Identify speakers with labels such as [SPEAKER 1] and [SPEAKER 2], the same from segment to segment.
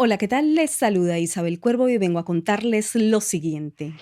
[SPEAKER 1] Hola, ¿qué tal? Les saluda Isabel Cuervo y vengo a contarles lo siguiente.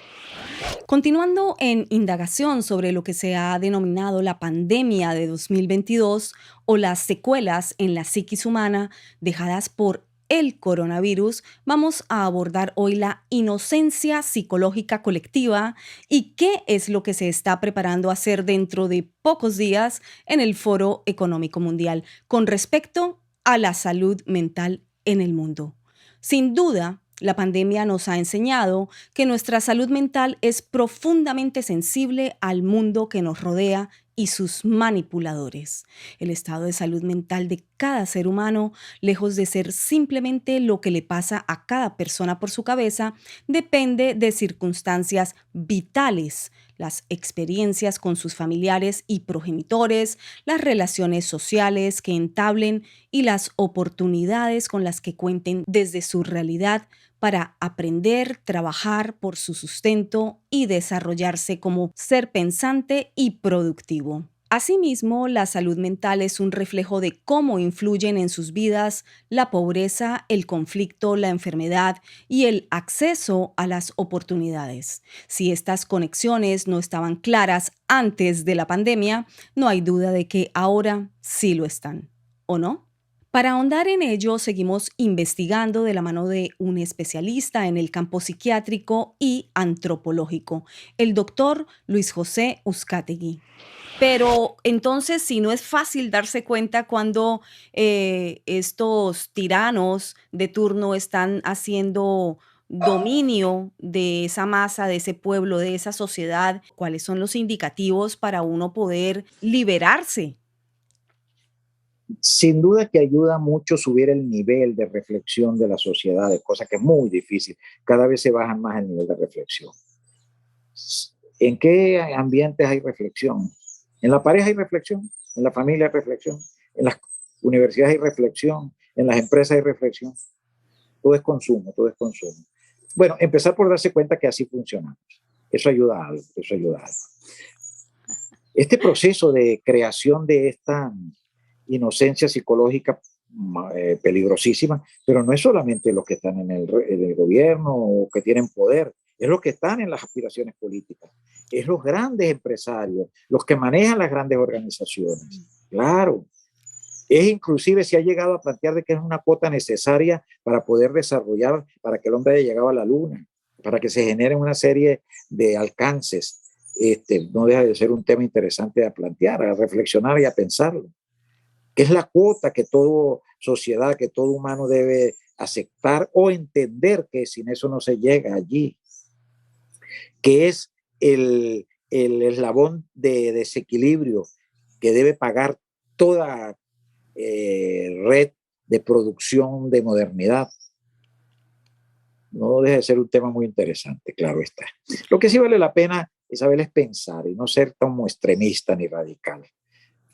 [SPEAKER 1] Continuando en indagación sobre lo que se ha denominado la pandemia de 2022 o las secuelas en la psiquis humana dejadas por el coronavirus, vamos a abordar hoy la inocencia psicológica colectiva y qué es lo que se está preparando a hacer dentro de pocos días en el Foro Económico Mundial con respecto a la salud mental en el mundo. Sin duda, la pandemia nos ha enseñado que nuestra salud mental es profundamente sensible al mundo que nos rodea y sus manipuladores. El estado de salud mental de cada ser humano, lejos de ser simplemente lo que le pasa a cada persona por su cabeza, depende de circunstancias vitales, las experiencias con sus familiares y progenitores, las relaciones sociales que entablen y las oportunidades con las que cuenten desde su realidad para aprender, trabajar por su sustento y desarrollarse como ser pensante y productivo. Asimismo, la salud mental es un reflejo de cómo influyen en sus vidas la pobreza, el conflicto, la enfermedad y el acceso a las oportunidades. Si estas conexiones no estaban claras antes de la pandemia, no hay duda de que ahora sí lo están, ¿o no? Para ahondar en ello, seguimos investigando de la mano de un especialista en el campo psiquiátrico y antropológico, el doctor Luis José Uzcategui. Pero entonces, si no es fácil darse cuenta cuando estos tiranos de turno están haciendo dominio de esa masa, de ese pueblo, de esa sociedad, ¿cuáles son los indicativos para uno poder liberarse?
[SPEAKER 2] Sin duda que ayuda mucho subir el nivel de reflexión de las sociedades, cosa que es muy difícil. Cada vez se baja más el nivel de reflexión. ¿En qué ambientes hay reflexión? En la pareja hay reflexión, en la familia hay reflexión, en las universidades hay reflexión, en las empresas hay reflexión. Todo es consumo, todo es consumo. Bueno, empezar por darse cuenta que así funcionamos. Eso ayuda a algo, eso ayuda a algo. Este proceso de creación de esta inocencia psicológica peligrosísima, pero no es solamente los que están en el gobierno o que tienen poder, es los que están en las aspiraciones políticas, es los grandes empresarios, los que manejan las grandes organizaciones. Claro, es inclusive se ha llegado a plantear de que es una cuota necesaria para poder desarrollar, para que el hombre haya llegado a la luna, para que se generen una serie de alcances. No deja de ser un tema interesante a plantear, a reflexionar y a pensarlo, que es la cuota que toda sociedad, que todo humano debe aceptar o entender que sin eso no se llega allí, que es el eslabón de desequilibrio que debe pagar toda red de producción de modernidad. No deja de ser un tema muy interesante, claro está. Lo que sí vale la pena, Isabel, es pensar y no ser como extremista ni radical,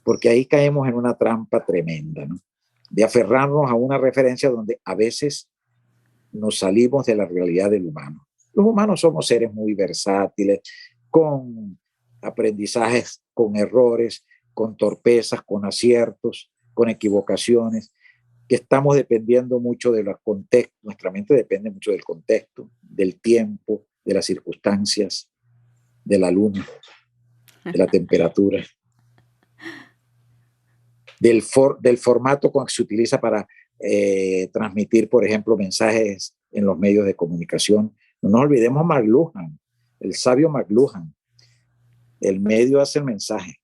[SPEAKER 2] porque ahí caemos en una trampa tremenda, ¿no? De aferrarnos a una referencia donde a veces nos salimos de la realidad del humano. Los humanos somos seres muy versátiles, con aprendizajes, con errores, con torpezas, con aciertos, con equivocaciones, que estamos dependiendo mucho de los contextos, nuestra mente depende mucho del contexto, del tiempo, de las circunstancias, de la luna, de la temperatura, del formato con que se utiliza para transmitir, por ejemplo, mensajes en los medios de comunicación. No nos olvidemos McLuhan, el sabio McLuhan. El medio hace el mensaje.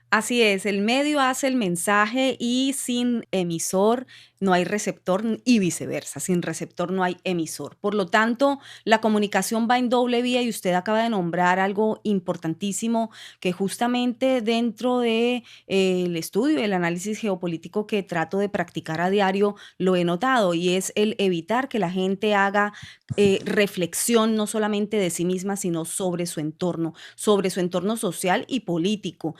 [SPEAKER 1] Así es, el medio hace el mensaje y sin emisor no hay receptor y viceversa, sin receptor no hay emisor. Por lo tanto, la comunicación va en doble vía y usted acaba de nombrar algo importantísimo que justamente dentro de el estudio, el análisis geopolítico que trato de practicar a diario, lo he notado y es el evitar que la gente haga reflexión no solamente de sí misma, sino sobre su entorno social y político.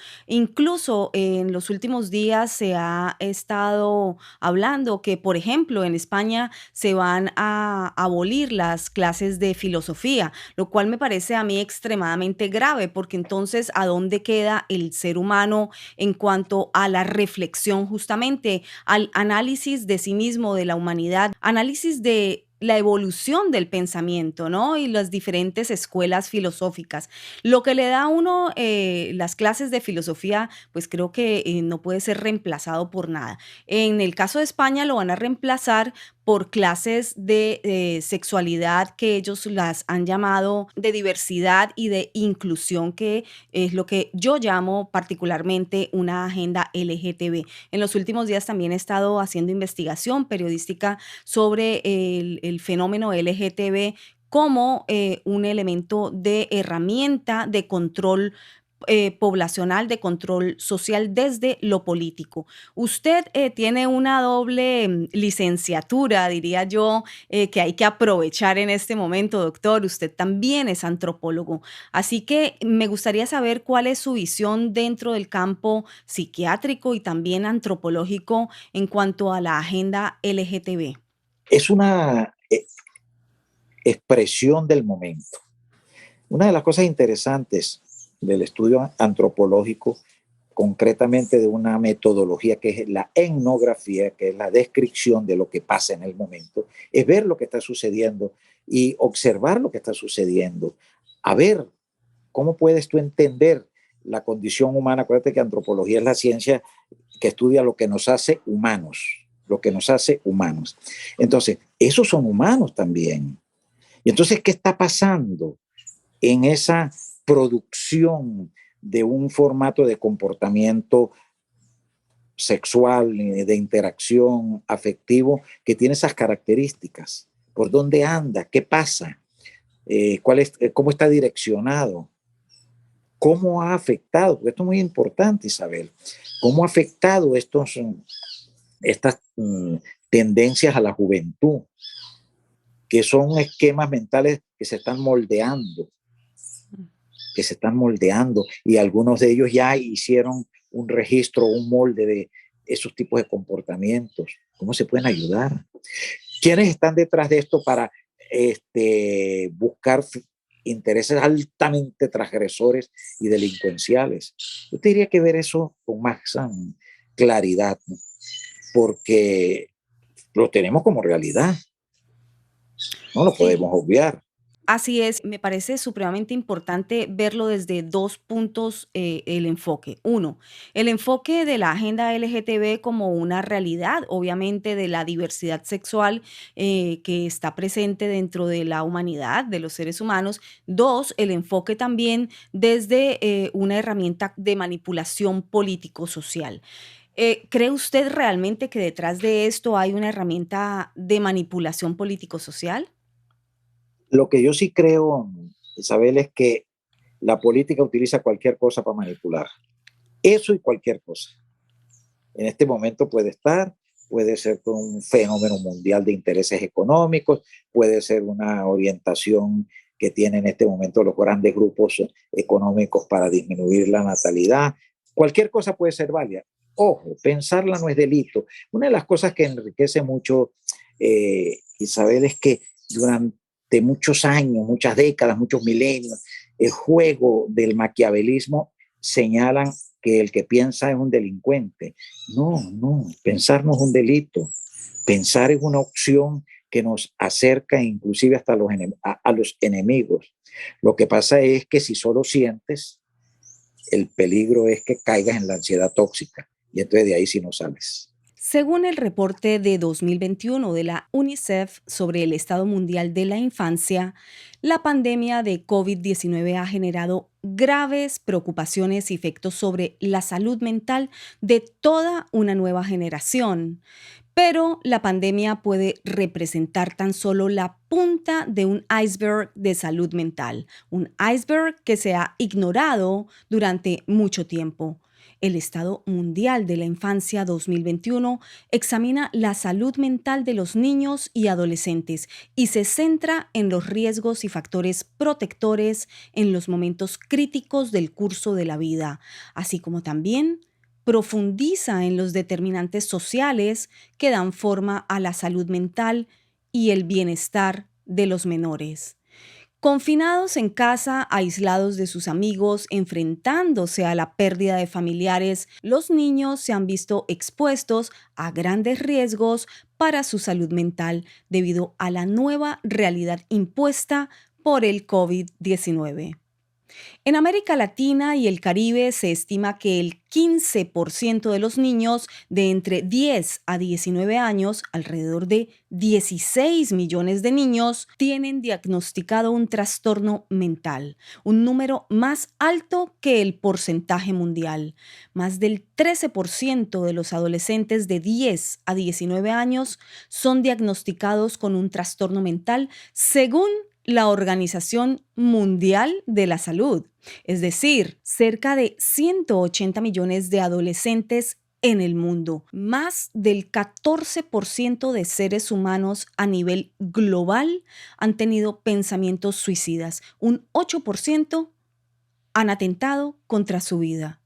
[SPEAKER 1] Incluso en los últimos días se ha estado hablando que, por ejemplo, en España se van a abolir las clases de filosofía, lo cual me parece a mí extremadamente grave, porque entonces, ¿a dónde queda el ser humano en cuanto a la reflexión justamente, al análisis de sí mismo, de la humanidad, análisis de la evolución del pensamiento, ¿no? Y las diferentes escuelas filosóficas. Lo que le da a uno las clases de filosofía, pues creo que no puede ser reemplazado por nada. En el caso de España lo van a reemplazar por clases de sexualidad que ellos las han llamado de diversidad y de inclusión, que es lo que yo llamo particularmente una agenda LGTB. En los últimos días también he estado haciendo investigación periodística sobre el fenómeno LGTB como un elemento de herramienta de control poblacional, de control social desde lo político. Usted tiene una doble licenciatura, diría yo, que hay que aprovechar en este momento, doctor. Usted también es antropólogo. Así que me gustaría saber cuál es su visión dentro del campo psiquiátrico y también antropológico en cuanto a la agenda LGTB.
[SPEAKER 2] Es una expresión del momento. Una de las cosas interesantes del estudio antropológico, concretamente de una metodología que es la etnografía, que es la descripción de lo que pasa en el momento, es ver lo que está sucediendo y observar lo que está sucediendo. A ver, ¿cómo puedes tú entender la condición humana? Acuérdate que antropología es la ciencia que estudia lo que nos hace humanos, lo que nos hace humanos. Entonces, esos son humanos también. Y entonces, ¿qué está pasando en esa producción de un formato de comportamiento sexual, de interacción afectivo que tiene esas características? ¿Por dónde anda? ¿Qué pasa? ¿Cómo está direccionado? ¿Cómo ha afectado? Porque esto es muy importante, Isabel. ¿Cómo ha afectado estas tendencias a la juventud? Que son esquemas mentales que se están moldeando y algunos de ellos ya hicieron un registro, un molde de esos tipos de comportamientos. ¿Cómo se pueden ayudar? ¿Quiénes están detrás de esto para buscar intereses altamente transgresores y delincuenciales? Yo te diría que ver eso con más claridad, ¿no? Porque lo tenemos como realidad, no lo
[SPEAKER 1] Sí.
[SPEAKER 2] podemos obviar.
[SPEAKER 1] Así es, me parece supremamente importante verlo desde dos puntos el enfoque. Uno, el enfoque de la agenda LGTB como una realidad, obviamente, de la diversidad sexual que está presente dentro de la humanidad, de los seres humanos. Dos, el enfoque también desde una herramienta de manipulación político-social. ¿Cree usted realmente que detrás de esto hay una herramienta de manipulación político-social?
[SPEAKER 2] Lo que yo sí creo, Isabel, es que la política utiliza cualquier cosa para manipular. Eso y cualquier cosa. En este momento puede ser un fenómeno mundial de intereses económicos, puede ser una orientación que tienen en este momento los grandes grupos económicos para disminuir la natalidad. Cualquier cosa puede ser válida. Ojo, pensarla no es delito. Una de las cosas que enriquece mucho, Isabel, es que durante muchos años, muchas décadas, muchos milenios, el juego del maquiavelismo señalan que el que piensa es un delincuente. No, no, pensar no es un delito. Pensar es una opción que nos acerca inclusive hasta a los enemigos. Lo que pasa es que si solo sientes, el peligro es que caigas en la ansiedad tóxica y entonces de ahí sí no sales.
[SPEAKER 1] Según el reporte de 2021 de la UNICEF sobre el estado mundial de la infancia, la pandemia de COVID-19 ha generado graves preocupaciones y efectos sobre la salud mental de toda una nueva generación. Pero la pandemia puede representar tan solo la punta de un iceberg de salud mental, un iceberg que se ha ignorado durante mucho tiempo. El Estado Mundial de la Infancia 2021 examina la salud mental de los niños y adolescentes y se centra en los riesgos y factores protectores en los momentos críticos del curso de la vida, así como también profundiza en los determinantes sociales que dan forma a la salud mental y el bienestar de los menores. Confinados en casa, aislados de sus amigos, enfrentándose a la pérdida de familiares, los niños se han visto expuestos a grandes riesgos para su salud mental debido a la nueva realidad impuesta por el COVID-19. En América Latina y el Caribe se estima que el 15% de los niños de entre 10 a 19 años, alrededor de 16 millones de niños, tienen diagnosticado un trastorno mental, un número más alto que el porcentaje mundial. Más del 13% de los adolescentes de 10 a 19 años son diagnosticados con un trastorno mental, según la Organización Mundial de la Salud. Es decir, cerca de 180 millones de adolescentes en el mundo. Más del 14% de seres humanos a nivel global han tenido pensamientos suicidas. Un 8% han atentado contra su vida.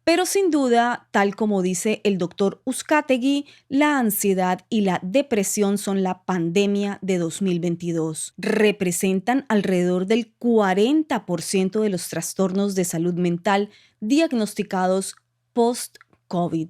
[SPEAKER 1] Pero sin duda, tal como dice el doctor Uzcategui, la ansiedad y la depresión son la pandemia de 2022. Representan alrededor del 40% de los trastornos de salud mental diagnosticados post-COVID,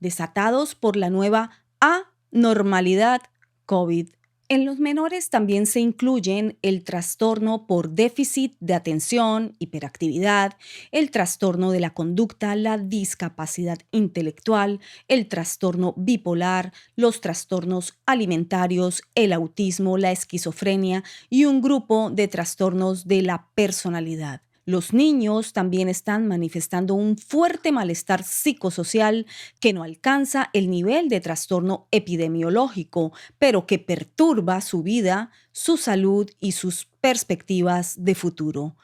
[SPEAKER 1] desatados por la nueva anormalidad COVID. En los menores también se incluyen el trastorno por déficit de atención, hiperactividad, el trastorno de la conducta, la discapacidad intelectual, el trastorno bipolar, los trastornos alimentarios, el autismo, la esquizofrenia y un grupo de trastornos de la personalidad. Los niños también están manifestando un fuerte malestar psicosocial que no alcanza el nivel de trastorno epidemiológico, pero que perturba su vida, su salud y sus perspectivas de futuro.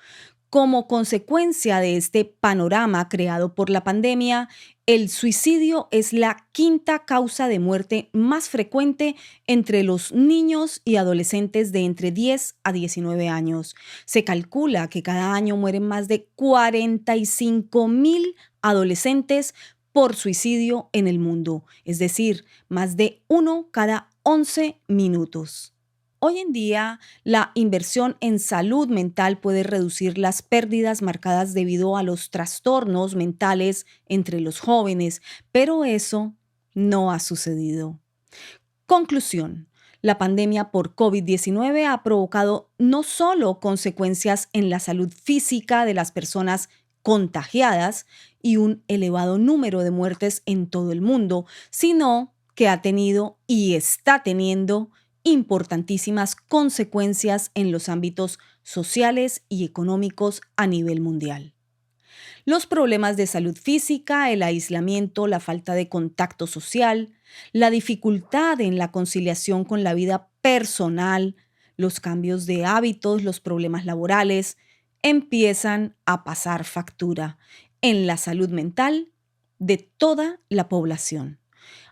[SPEAKER 1] Como consecuencia de este panorama creado por la pandemia, el suicidio es la quinta causa de muerte más frecuente entre los niños y adolescentes de entre 10 a 19 años. Se calcula que cada año mueren más de 45,000 adolescentes por suicidio en el mundo, es decir, más de uno cada 11 minutos. Hoy en día, la inversión en salud mental puede reducir las pérdidas marcadas debido a los trastornos mentales entre los jóvenes, pero eso no ha sucedido. Conclusión. La pandemia por COVID-19 ha provocado no solo consecuencias en la salud física de las personas contagiadas y un elevado número de muertes en todo el mundo, sino que ha tenido y está teniendo importantísimas consecuencias en los ámbitos sociales y económicos a nivel mundial. Los problemas de salud física, el aislamiento, la falta de contacto social, la dificultad en la conciliación con la vida personal, los cambios de hábitos, los problemas laborales, empiezan a pasar factura en la salud mental de toda la población.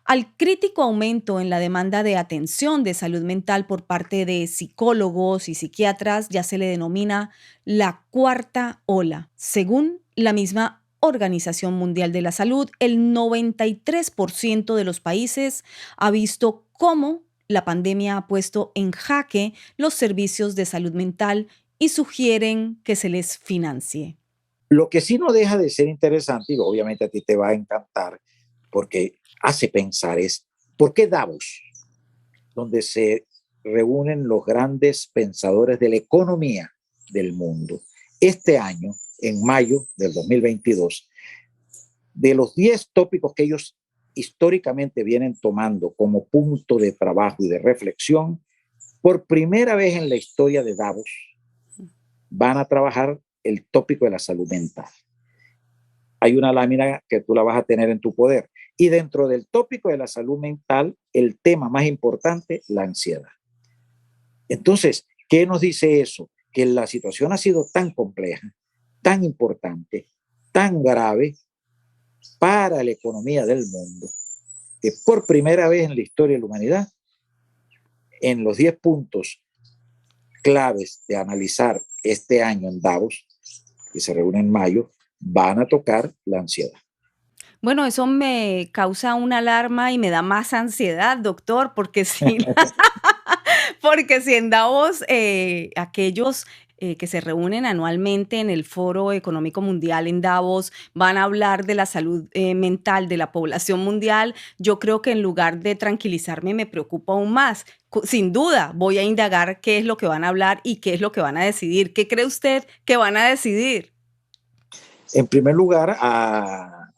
[SPEAKER 1] Al crítico aumento en la demanda de atención de salud mental por parte de psicólogos y psiquiatras ya se le denomina la cuarta ola. Según la misma Organización Mundial de la Salud, el 93% de los países ha visto cómo la pandemia ha puesto en jaque los servicios de salud mental y sugieren que se les financie.
[SPEAKER 2] Lo que sí no deja de ser interesante, y obviamente a ti te va a encantar, porque hace pensar es, ¿por qué Davos, donde se reúnen los grandes pensadores de la economía del mundo? Este año, en mayo del 2022, de los 10 tópicos que ellos históricamente vienen tomando como punto de trabajo y de reflexión, por primera vez en la historia de Davos, van a trabajar el tópico de la salud mental. Hay una lámina que tú la vas a tener en tu poder. Y dentro del tópico de la salud mental, el tema más importante, la ansiedad. Entonces, ¿qué nos dice eso? Que la situación ha sido tan compleja, tan importante, tan grave, para la economía del mundo, que por primera vez en la historia de la humanidad, en los 10 puntos claves de analizar este año en Davos, que se reúne en mayo, van a tocar la ansiedad.
[SPEAKER 1] Bueno, eso me causa una alarma y me da más ansiedad, doctor, porque si porque si en Davos, aquellos, que se reúnen anualmente en el Foro Económico Mundial en Davos, van a hablar de la salud, mental de la población mundial, yo creo que en lugar de tranquilizarme, me preocupa aún más. Sin duda, voy a indagar qué es lo que van a hablar y qué es lo que van a decidir. ¿Qué cree usted que van a decidir?
[SPEAKER 2] En primer lugar, a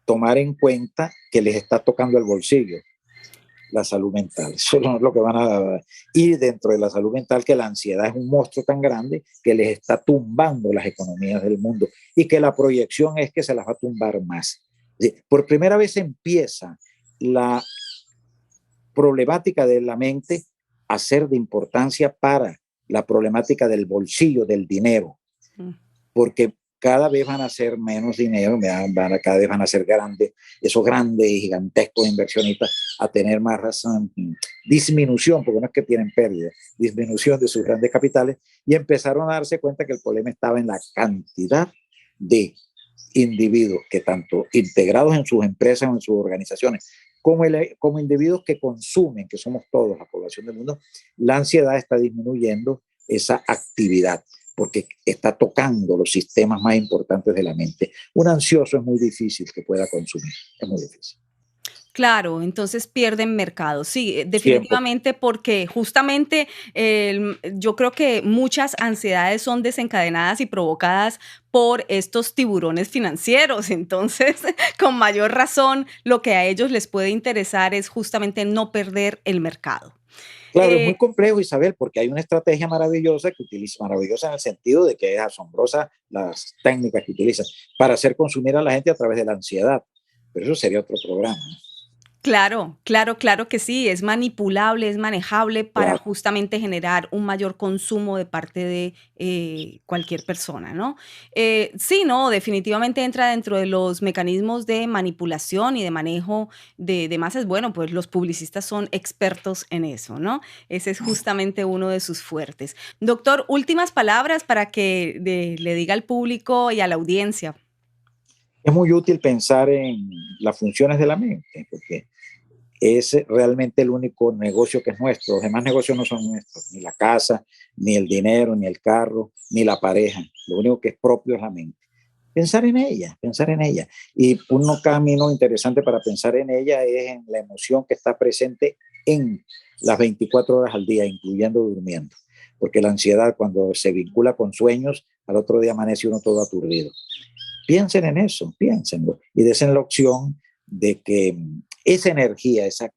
[SPEAKER 2] tomar en cuenta que les está tocando el bolsillo la salud mental. Eso es lo que van a... Y dentro de la salud mental, que la ansiedad es un monstruo tan grande que les está tumbando las economías del mundo y que la proyección es que se las va a tumbar más. Por primera vez empieza la problemática de la mente a ser de importancia para la problemática del bolsillo, del dinero,
[SPEAKER 1] Mm.
[SPEAKER 2] porque cada vez van a ser menos dinero, cada vez van a ser grandes, esos grandes y gigantescos inversionistas a tener más razón, disminución, porque no es que tienen pérdida, disminución de sus grandes capitales, y empezaron a darse cuenta que el problema estaba en la cantidad de individuos que tanto integrados en sus empresas o en sus organizaciones, como individuos que consumen, que somos todos la población del mundo, la ansiedad está disminuyendo esa actividad porque está tocando los sistemas más importantes de la mente. Un ansioso es muy difícil que pueda consumir, es muy difícil.
[SPEAKER 1] Claro, entonces pierden mercado. Sí,
[SPEAKER 2] 100%.
[SPEAKER 1] definitivamente, porque justamente yo creo que muchas ansiedades son desencadenadas y provocadas por estos tiburones financieros. Entonces, con mayor razón, lo que a ellos les puede interesar es justamente no perder el mercado.
[SPEAKER 2] Claro, es
[SPEAKER 1] Eh,
[SPEAKER 2] muy complejo, Isabel, porque hay una estrategia maravillosa que utiliza, maravillosa en el sentido de que es asombrosa las técnicas que utilizan para hacer consumir a la gente a través de la ansiedad. Pero eso sería otro programa, ¿no?
[SPEAKER 1] Claro, claro, claro que sí, es manipulable, es manejable para
[SPEAKER 2] Claro.
[SPEAKER 1] justamente generar un mayor consumo de parte de cualquier persona, ¿no? Sí, no, definitivamente entra dentro de los mecanismos de manipulación y de manejo de masas. Bueno, pues los publicistas son expertos en eso, ¿no? Ese es justamente uno de sus fuertes. Doctor, últimas palabras para que le diga al público y a la audiencia.
[SPEAKER 2] Es muy útil pensar en las funciones de la mente, porque es realmente el único negocio que es nuestro. Los demás negocios no son nuestros, ni la casa, ni el dinero, ni el carro, ni la pareja. Lo único que es propio es la mente. Pensar en ella, pensar en ella. Y un camino interesante para pensar en ella es en la emoción que está presente en las 24 horas al día, incluyendo durmiendo. Porque la ansiedad, cuando se vincula con sueños, al otro día amanece uno todo aturdido. Piensen en eso, piénsenlo y desen la opción de que esa energía, esa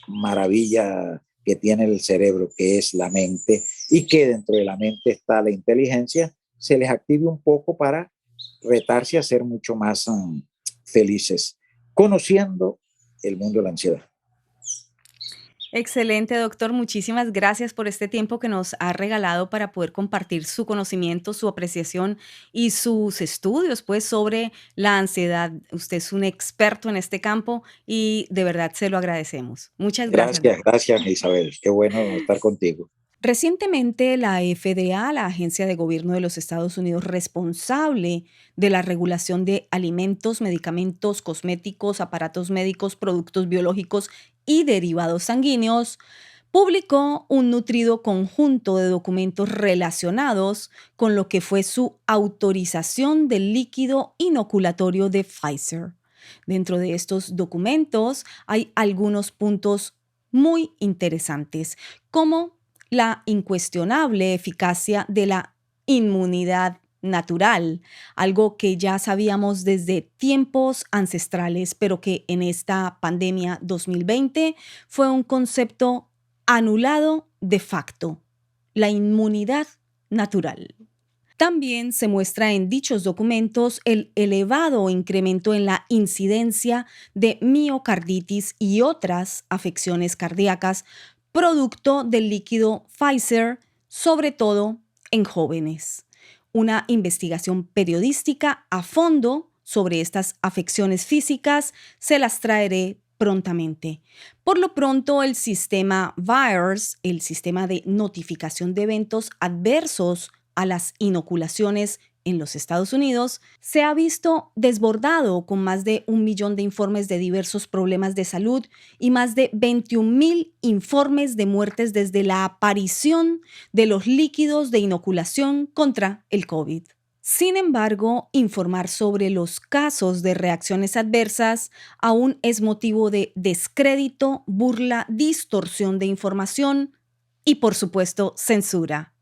[SPEAKER 2] maravilla que tiene el cerebro, que es la mente, y que dentro de la mente está la inteligencia, se les active un poco para retarse a ser mucho más felices, conociendo el mundo de la ansiedad.
[SPEAKER 1] Excelente, doctor. Muchísimas gracias por este tiempo que nos ha regalado para poder compartir su conocimiento, su apreciación y sus estudios, pues, sobre la ansiedad. Usted es un experto en este campo y de verdad se lo agradecemos. Muchas gracias,
[SPEAKER 2] Gracias,
[SPEAKER 1] doctor.
[SPEAKER 2] gracias Isabel. Qué bueno estar contigo.
[SPEAKER 1] Recientemente, la FDA, la agencia de gobierno de los Estados Unidos responsable de la regulación de alimentos, medicamentos, cosméticos, aparatos médicos, productos biológicos y derivados sanguíneos, publicó un nutrido conjunto de documentos relacionados con lo que fue su autorización del líquido inoculatorio de Pfizer. Dentro de estos documentos hay algunos puntos muy interesantes, como la incuestionable eficacia de la inmunidad natural, algo que ya sabíamos desde tiempos ancestrales, pero que en esta pandemia 2020 fue un concepto anulado de facto, la inmunidad natural. También se muestra en dichos documentos el elevado incremento en la incidencia de miocarditis y otras afecciones cardíacas producto del líquido Pfizer, sobre todo en jóvenes. Una investigación periodística a fondo sobre estas afecciones físicas se las traeré prontamente. Por lo pronto, el sistema VAERS, el sistema de notificación de eventos adversos a las inoculaciones en los Estados Unidos, se ha visto desbordado con más de 1 millón de informes de diversos problemas de salud y más de 21.000 informes de muertes desde la aparición de los líquidos de inoculación contra el COVID. Sin embargo, informar sobre los casos de reacciones adversas aún es motivo de descrédito, burla, distorsión de información y, por supuesto, censura.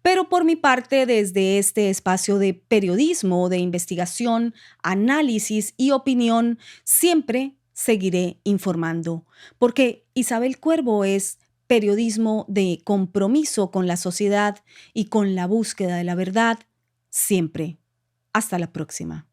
[SPEAKER 1] Pero por mi parte, desde este espacio de periodismo, de investigación, análisis y opinión, siempre seguiré informando, porque Isabel Cuervo es periodismo de compromiso con la sociedad y con la búsqueda de la verdad, siempre. Hasta la próxima.